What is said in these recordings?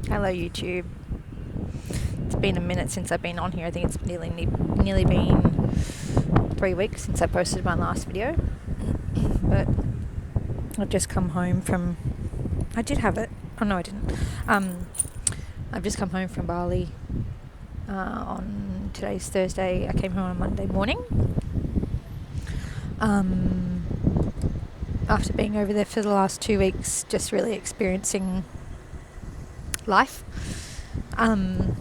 Hello YouTube. It's been a minute since I've been on here. I think it's nearly been 3 weeks since I posted my last video. But I've just come home from... I did have it. Oh no, I didn't. I've just come home from Bali on today's Thursday. I came home on Monday morning. After being over there for the last 2 weeks, just really experiencing life. And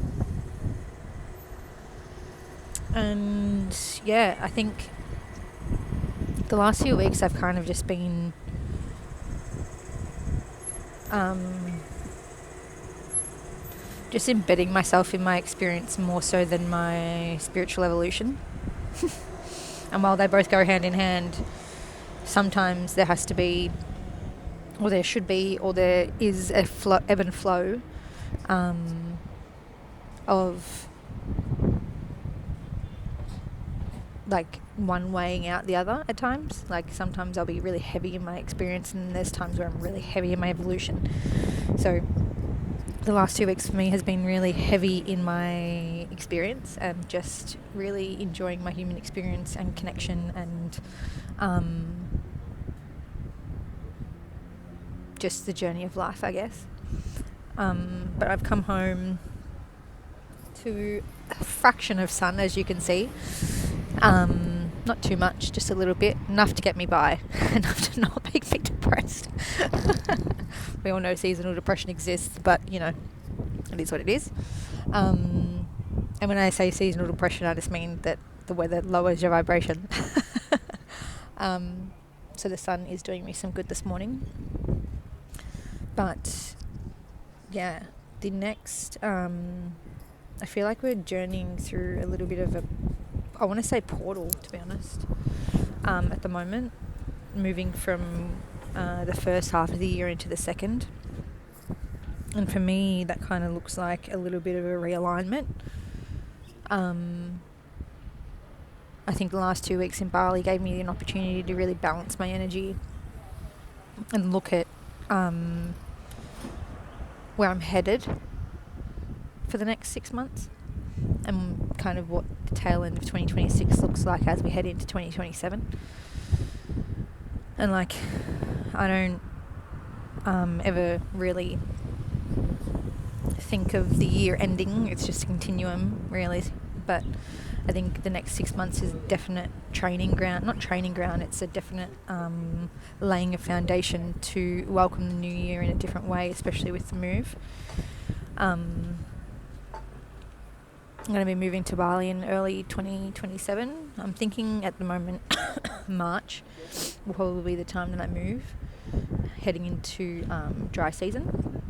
yeah, I think the last few weeks I've kind of just been just embedding myself in my experience more so than my spiritual evolution. And while they both go hand in hand, sometimes there has to be, or there should be, or there is a ebb and flow of like one weighing out the other at times. Like sometimes I'll be really heavy in my experience, and there's times where I'm really heavy in my evolution. So the last 2 weeks for me has been really heavy in my experience and just really enjoying my human experience and connection and just the journey of life, I guess. But I've come home to a fraction of sun, as you can see. Not too much, just a little bit, enough to get me by, enough to not make me depressed. We all know seasonal depression exists, but you know, it is what it is. And when I say seasonal depression, I just mean that the weather lowers your vibration. So the sun is doing me some good this morning. But yeah, the next, I feel like we're journeying through a little bit of a, I want to say portal, to be honest, at the moment, moving from the first half of the year into the second. And for me, that kind of looks like a little bit of a realignment. I think the last 2 weeks in Bali gave me an opportunity to really balance my energy and look at where I'm headed for the next 6 months and kind of what the tail end of 2026 looks like as we head into 2027. And like, I don't ever really think of the year ending. It's just a continuum, really. But I think the next 6 months is a definite training ground. Not training ground, it's a definite laying a foundation to welcome the new year in a different way, especially with the move. I'm going to be moving to Bali in early 2027. I'm thinking at the moment March will probably be the time that I move, heading into dry season.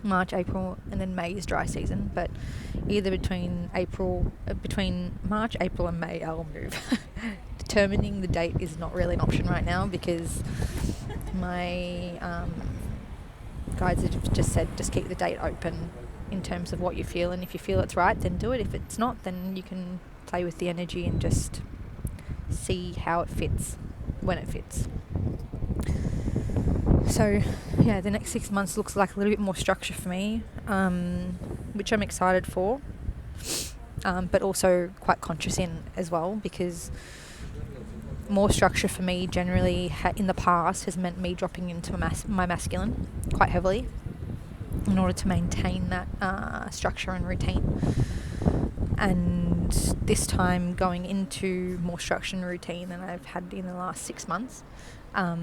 March, April, and then May is dry season. But either between March, April, and May, I'll move. Determining the date is not really an option right now because my guides have just said just keep the date open in terms of what you feel, and if you feel it's right, then do it. If it's not, then you can play with the energy and just see how it fits when it fits. So yeah, the next 6 months looks like a little bit more structure for me, which I'm excited for, but also quite conscious in as well, because more structure for me generally in the past has meant me dropping into my masculine quite heavily in order to maintain that structure and routine. And this time going into more structure and routine than I've had in the last 6 months, I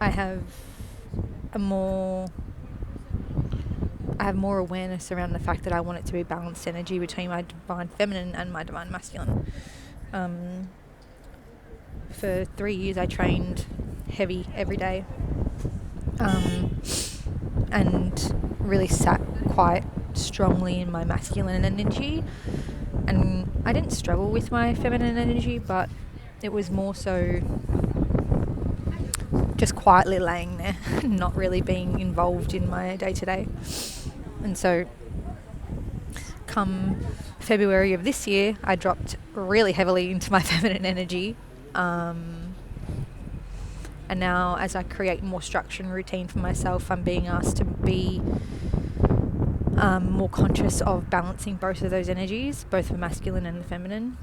have more awareness around the fact that I want it to be balanced energy between my divine feminine and my divine masculine. For 3 years I trained heavy every day, and really sat quite strongly in my masculine energy, and I didn't struggle with my feminine energy, but it was more so just quietly laying there, not really being involved in my day-to-day. And so come February of this year, I dropped really heavily into my feminine energy, And now as I create more structure and routine for myself, I'm being asked to be more conscious of balancing both of those energies, both the masculine and the feminine,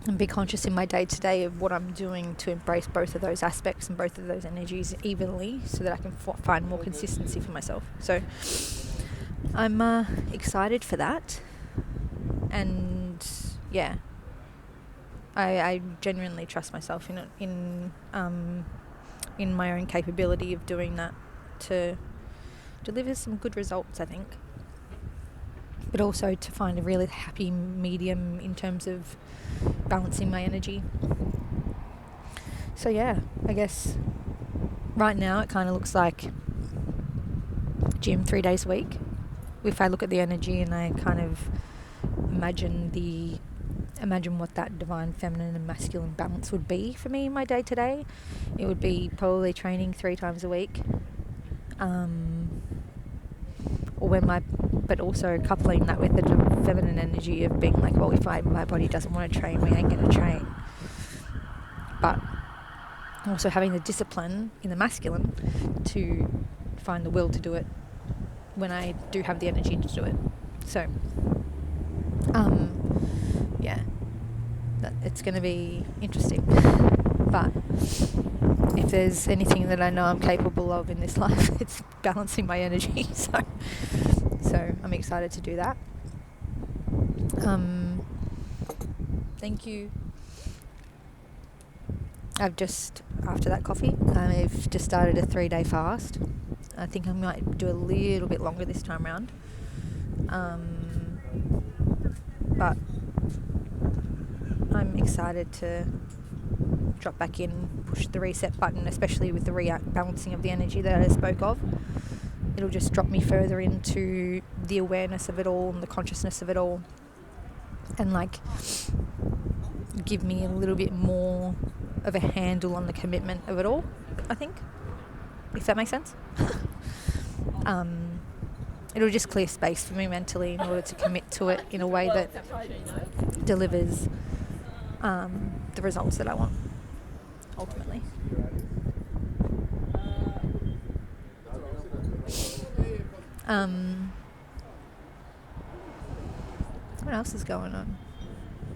and be conscious in my day-to-day of what I'm doing to embrace both of those aspects and both of those energies evenly, so that I can find more consistency for myself. So I'm excited for that, and yeah, I genuinely trust myself in my own capability of doing that to deliver some good results, I think, but also to find a really happy medium in terms of balancing my energy. So yeah, I guess right now it kind of looks like gym 3 days a week. If I look at the energy and I kind of imagine what that divine feminine and masculine balance would be for me in my day to day, it would be probably training 3 times a week, but also coupling that with the feminine energy of being like, well, if my body doesn't want to train, we ain't going to train. But also having the discipline in the masculine to find the will to do it when I do have the energy to do it. So, yeah, it's going to be interesting. But if there's anything that I know I'm capable of in this life, it's balancing my energy. So I'm excited to do that. Thank you. After that coffee, I've just started a 3-day fast. I think I might do a little bit longer this time around. But I'm excited to drop back in, push the reset button, especially with the rebalancing of the energy that I spoke of. It'll just drop me further into the awareness of it all and the consciousness of it all, and like give me a little bit more of a handle on the commitment of it all, I think, if that makes sense. It'll just clear space for me mentally in order to commit to it in a way that delivers the results that I want, ultimately. What else is going on?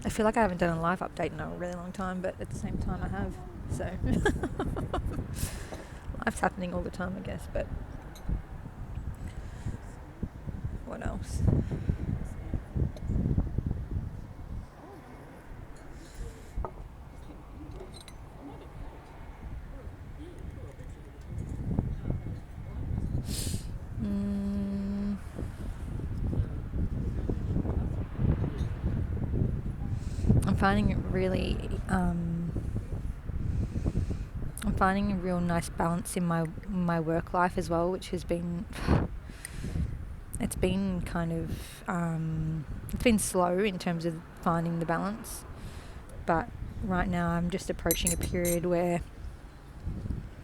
I feel like I haven't done a live update in a really long time, but at the same time I have, so life's happening all the time, I guess. But what else? I'm finding a real nice balance in my work life as well, which has been it's been slow in terms of finding the balance, but right now I'm just approaching a period where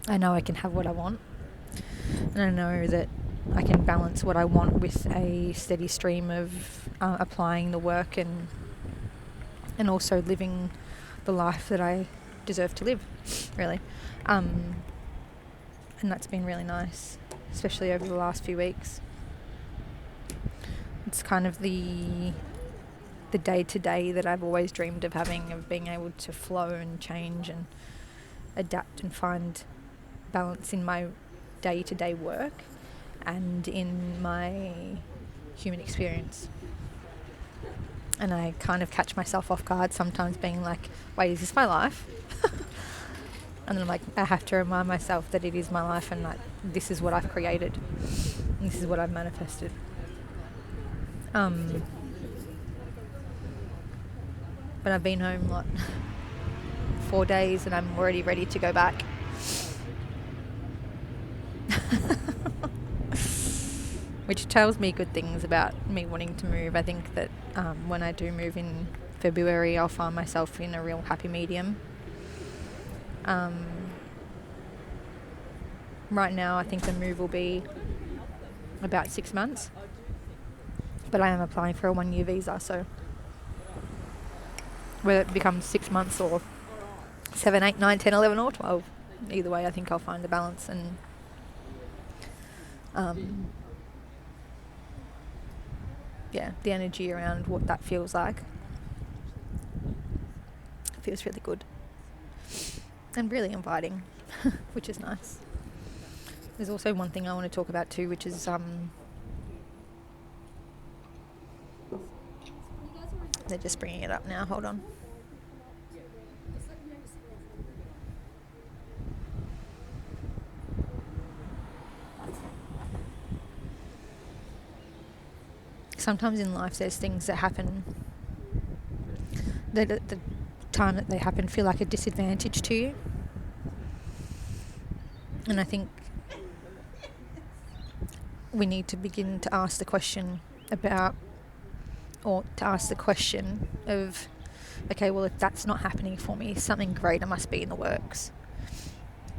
I know I can have what I want, and I know that I can balance what I want with a steady stream of applying the work and also living the life that I deserve to live, really. And that's been really nice, especially over the last few weeks. It's kind of the day-to-day that I've always dreamed of having, of being able to flow and change and adapt and find balance in my day-to-day work and in my human experience. And I kind of catch myself off guard sometimes, being like, wait, is this my life? And then I'm like, I have to remind myself that it is my life, and that this is what I've created and this is what I've manifested. But I've been home 4 days and I'm already ready to go back. Which tells me good things about me wanting to move. I think that when I do move in February, I'll find myself in a real happy medium. Right now, I think the move will be about 6 months, but I am applying for a 1-year visa, so whether it becomes 6 months or 7, 8, 9, 10, 11 or 12, either way, I think I'll find a balance, and the energy around what that feels like feels really good and really inviting, which is nice. There's also one thing I want to talk about too, which is they're just bringing it up now. Hold on. Sometimes in life there's things that happen that at the time that they happen feel like a disadvantage to you. And I think we need to begin to ask the question of, okay, well, if that's not happening for me, something greater must be in the works.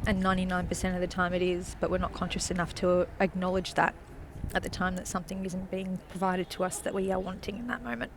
And 99% of the time it is, but we're not conscious enough to acknowledge that at the time that something isn't being provided to us that we are wanting in that moment.